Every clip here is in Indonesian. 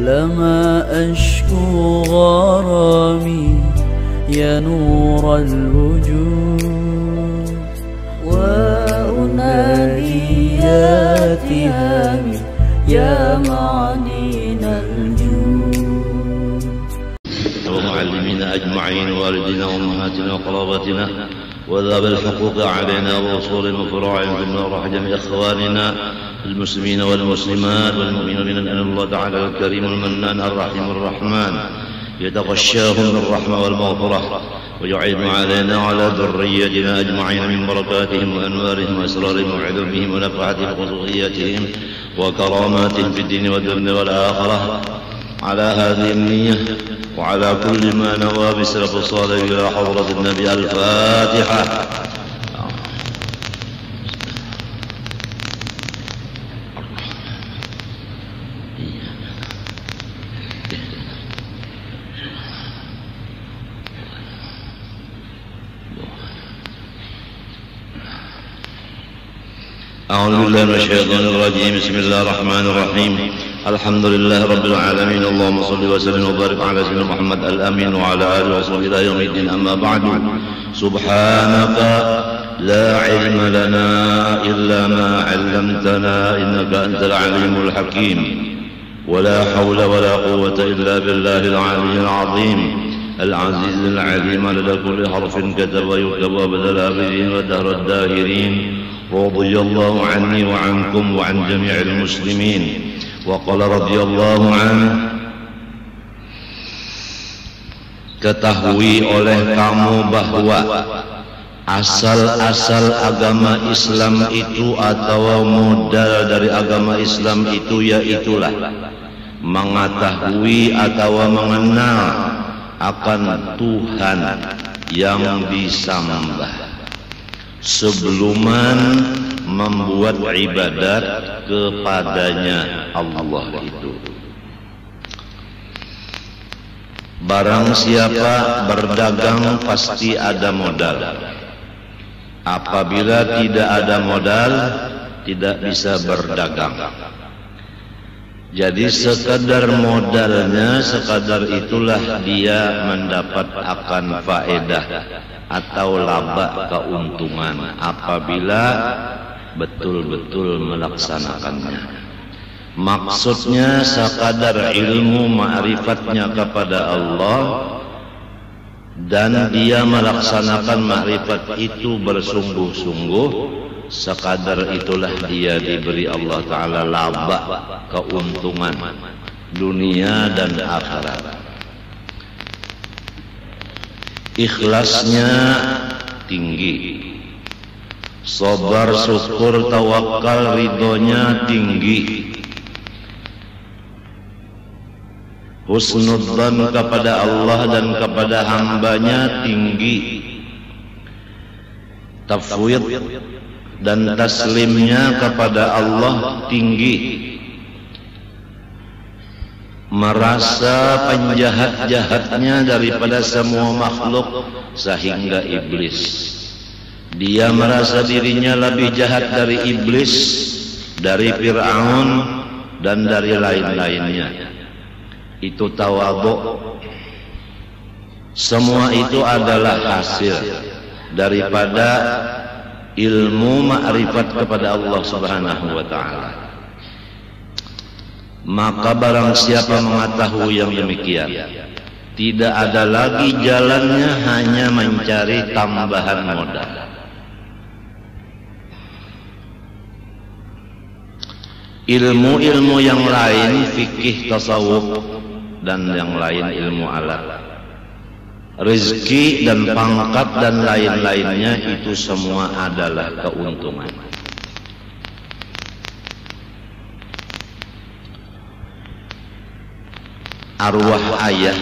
لما أشكو غرامي يا نور الوجود وأنادي يا تهامي يا معدن الجود. ومعلمينا أجمعين والدينا وأمهاتنا وقرابتنا وذاب الحقوق علينا وأصول وفروعهم في النار جميع إخواننا المسلمين والمسلمات والمؤمنين أن الله تعالى الكريم المنان الرحيم الرحمن يتغشاهم بالرحمة والمغفرة ويعين علينا وعلى ذريتنا أجمعين من بركاتهم وأنوارهم وأسرارهم وعلومهم ونفعاتهم وخصوصياتهم وكراماتهم في الدين والدنيا والآخرة على هذه النية وعلى كل ما نوى بسلف الصالح إلى حضرة النبي. الفاتحة. أعوذ بالله من الشيطان الرجيم. بسم الله الرحمن الرحيم. الحمد لله رب العالمين. اللهم صل وسلم وبارك على سيدنا محمد الأمين وعلى آله وصحبه إلى يوم الدين. أما بعد، سبحانك لا علم لنا إلا ما علمتنا إنك أنت العليم الحكيم ولا حول ولا قوة إلا بالله العلي العظيم العزيز العليم عدد كل حرف كتب ويكتب وبدل الآبدين ودهر الداهرين. رضي الله عني وعنكم وعن جميع المسلمين. وقال رضي الله عنه, ketahui oleh kamu bahwa asal-asal agama Islam itu atau modal dari agama Islam itu yaitulah mengetahui atau mengenal akan Tuhan yang disembah sebelum membuat ibadat kepadanya Allah itu. Barang siapa berdagang pasti ada modal. Apabila tidak ada modal, tidak bisa berdagang. Jadi sekadar modalnya, sekadar itulah dia mendapat akan faedah atau laba keuntungan apabila betul-betul melaksanakannya. Maksudnya sekadar ilmu ma'rifatnya kepada Allah dan dia melaksanakan ma'rifat itu bersungguh-sungguh, sekadar itulah dia diberi Allah Ta'ala laba keuntungan dunia dan akhirat. Ikhlasnya tinggi, sabar, syukur, tawakal, ridhonya tinggi, husnudzan kepada Allah dan kepada hambanya tinggi, tafwid dan taslimnya kepada Allah tinggi, merasa penjahat-jahatnya daripada semua makhluk sehingga iblis. Dia merasa dirinya lebih jahat dari iblis, dari Fir'aun dan dari lain-lainnya. Itu tawadhu. Semua itu adalah hasil daripada ilmu ma'rifat kepada Allah Subhanahu wa ta'ala. Maka barang siapa mengetahui yang demikian, tidak ada lagi jalannya hanya mencari tambahan modal. Ilmu-ilmu yang lain, fikih, tasawuf dan yang lain ilmu alat, rezeki dan pangkat dan lain-lainnya, itu semua adalah keuntungan. Arwah ayah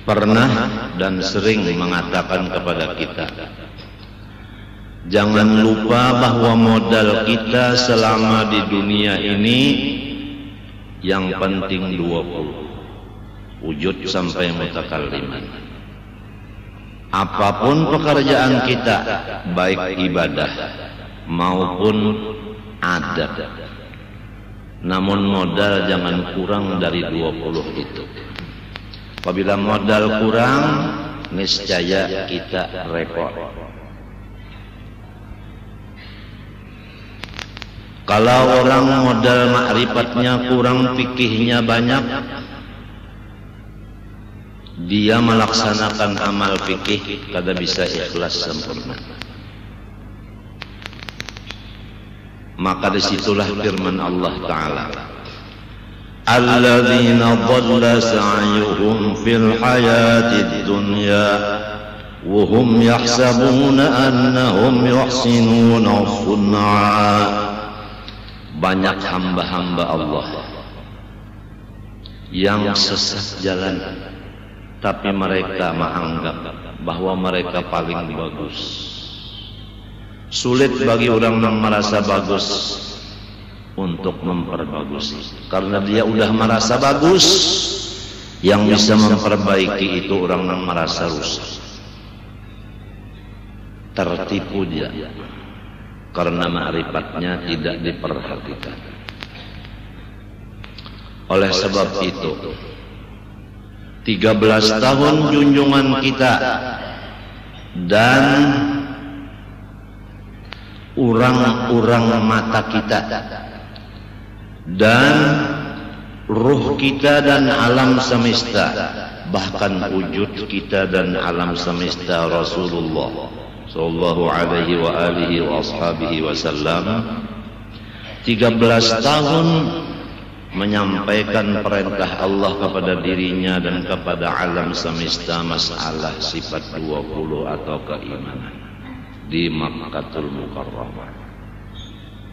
pernah dan sering mengatakan kepada kita, jangan lupa bahwa modal kita selama di dunia ini yang penting 20, wujud sampai mutakalliman. Apapun pekerjaan kita, baik ibadah maupun adat, namun modal jangan kurang dari 20 itu. Apabila modal kurang, niscaya kita repot. Kalau orang modal ma'rifatnya kurang, fikihnya banyak, dia melaksanakan amal fikih kada bisa ikhlas sempurna. Maka disitulah firman Allah Ta'ala, alladzina dhalla sa'yuhum fil hayatid dunya wa hum yahsabuna annahum yuhsinuna sun'a. Banyak hamba-hamba Allah yang sesat jalan, tapi mereka menganggap bahwa mereka paling bagus. Sulit bagi orang yang merasa bagus untuk memperbagusi, karena dia udah merasa bagus. Yang bisa memperbaiki itu orang yang merasa rusak. Tertipu dia karena ma'rifatnya tidak diperhatikan. Oleh sebab itu, 13 tahun junjungan kita dan urang-urang mata kita dan ruh kita dan alam semesta, bahkan wujud kita dan alam semesta Rasulullah sallallahu alaihi wa alihi wa ashabihi wasallam 13 tahun menyampaikan perintah Allah kepada dirinya dan kepada alam semesta masalah sifat 20 atau keimanan di Makkatul Mukarramah.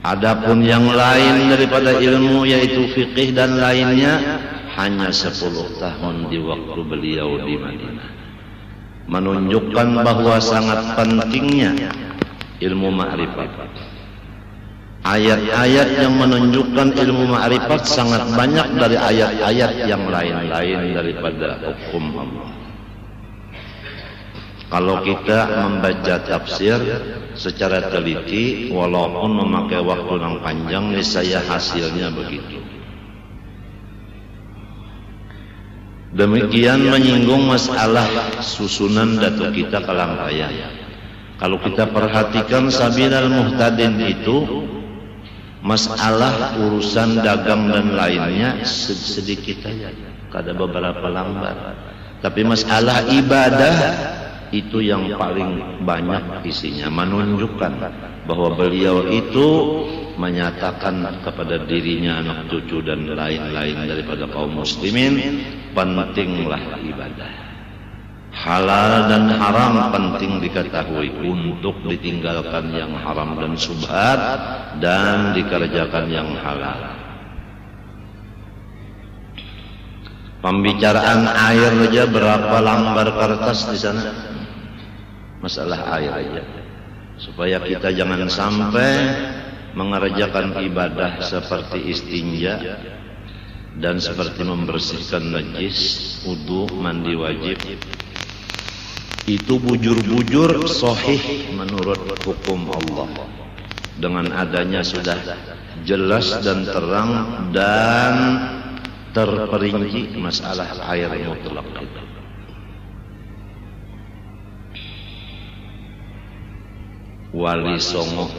Adapun yang lain daripada ilmu yaitu fikih dan lainnya hanya 10 tahun di waktu beliau di Madinah, menunjukkan bahwa sangat pentingnya ilmu ma'rifat. Ayat-ayat yang menunjukkan ilmu ma'rifat sangat banyak dari ayat-ayat yang lain-lain daripada hukum Allah. Kalau kita membaca tafsir secara teliti, walaupun memakai waktu yang panjang, niscaya hasilnya begitu. Demikian menyinggung masalah susunan datuk kita Kalangkaya. Kalau kita perhatikan Sabilal Muhtadin itu, masalah urusan dagang dan lainnya sedikit saja, kada beberapa lambar. Tapi masalah ibadah itu yang paling banyak isinya, menunjukkan bahwa beliau itu menyatakan kepada dirinya, anak cucu dan lain-lain daripada kaum muslimin, pentinglah ibadah. Halal dan haram penting diketahui untuk ditinggalkan yang haram dan subhat dan dikerjakan yang halal. Pembicaraan air aja berapa lembar kertas di sana? Masalah air aja. Supaya kita jangan sampai mengerjakan ibadah seperti istinja dan seperti membersihkan najis, wudu, mandi wajib, itu bujur-bujur sahih menurut hukum Allah. Dengan adanya sudah jelas dan terang dan terperinci masalah air mutlak itu. Wali Songo,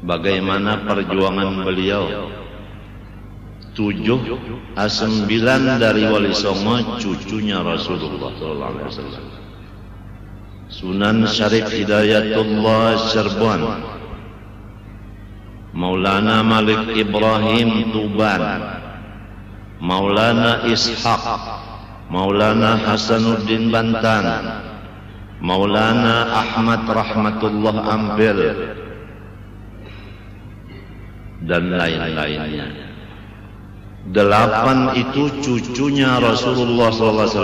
bagaimana perjuangan beliau? 7 a 9 dari Wali Songo cucunya Rasulullah SAW. Sunan Syarif Hidayatullah Syarban, Maulana Malik Ibrahim Tuban, Maulana Ishaq, Maulana Hasanuddin Bantan, Maulana Ahmad Rahmatullah Ampel, dan lain-lainnya. 8 itu cucunya Rasulullah SAW.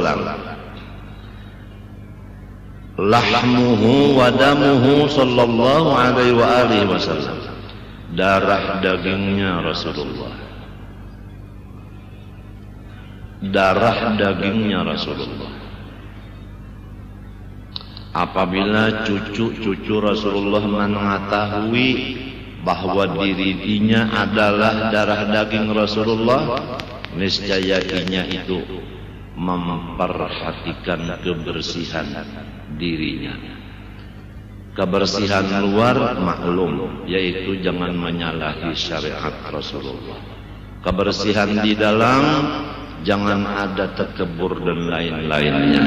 Lahmuhu wa damuhu sallallahu alaihi wa alihi wasallam. Darah dagingnya Rasulullah. Darah dagingnya Rasulullah. Apabila cucu-cucu Rasulullah mengetahui bahwa dirinya adalah darah daging Rasulullah, niscaya inya itu memperhatikan kebersihan dirinya. Kebersihan luar maklum, yaitu jangan menyalahi syariat Rasulullah. Kebersihan di dalam, jangan ada tekebur dan lain-lainnya.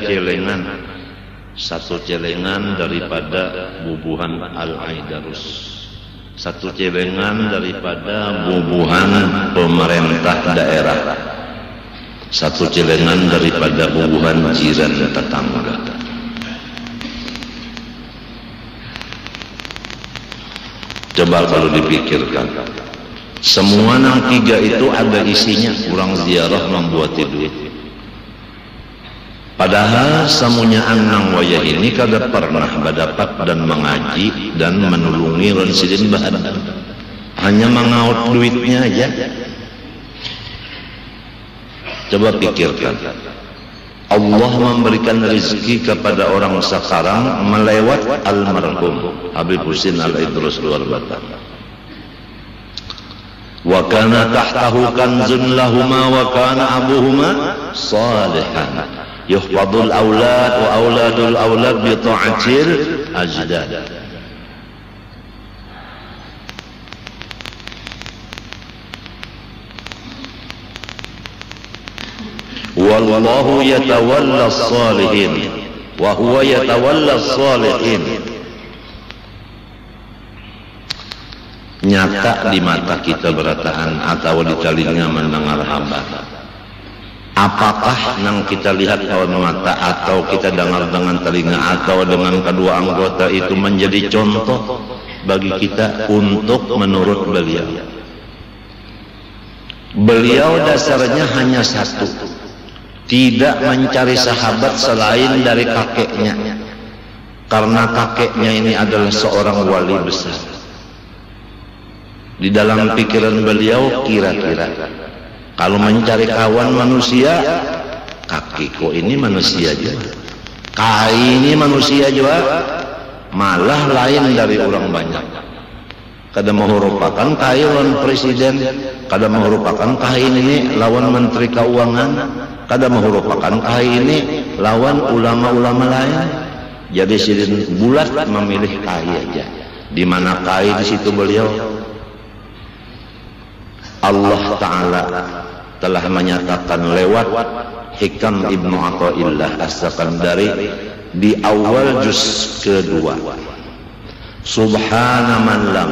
Celengan, satu celengan daripada bubuhan Al-Aidarus, satu celengan daripada bubuhan pemerintah daerah, satu celengan daripada bubuhan jiran tetangga. Coba kalau dipikirkan, semua nang tiga itu ada isinya, kurang ziarah membuat duit. Padahal samunya anang wayah ini kada pernah berdapat dan mengaji dan menulungi rensidin bahan, hanya mengaut duitnya aja. Coba pikirkan, Allah memberikan rezeki kepada orang sekarang melewat almarhum Habib Husin Al-Idrus luar batang. Wa kana tahtahu kanzun lahuma wa kana abuhuma salihan yuhfadul aulad wa auladul aulad bi ta'atil ajdad. Wallahu yatawalla as-salihin wa huwa yatawalla as-salihin. Nyata di mata kita berataan atau di telinga mendengar hamba. Apakah yang kita lihat kawan mata atau kita dengar dengan telinga atau dengan kedua anggota itu menjadi contoh bagi kita untuk menurut beliau? Beliau dasarnya hanya satu, tidak mencari sahabat selain dari kakeknya, karena kakeknya ini adalah seorang wali besar. Di dalam pikiran beliau kira-kira kalau mencari kawan manusia, kakiku ini manusia juga, kai ini manusia juga, malah lain dari orang banyak. Kada merupakan kai lawan presiden, kada merupakan kai ini lawan menteri keuangan, kada merupakan kai ini lawan ulama-ulama lain. Jadi sidin bulat memilih kai aja. Di mana kai di situ beliau. Allah Ta'ala telah menyatakan lewat Hikam Ibnu Athaillah As-Sakandari di awal juz kedua, Subhana man lam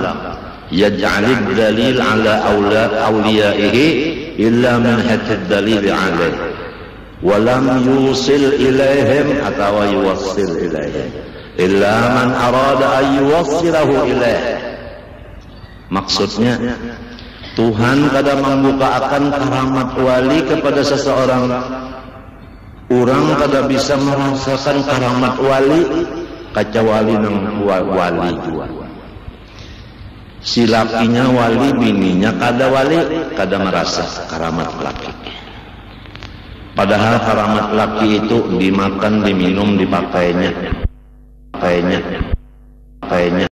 yaj'alid dalil ala awliyaihi illa min hatid dalil alaih wa lam yusil ilaihim atau yuwassil ilaihim illa man arada an yuwassilahu ilaih. Maksudnya Tuhan kadang membuka akan karamat wali kepada seseorang. Orang kadang bisa merasakan karamat wali kecuali nang wali juga. Si lakinya wali, bininya kada wali, kada merasa karamat laki. Padahal karamat laki itu dimakan, diminum, dipakainya.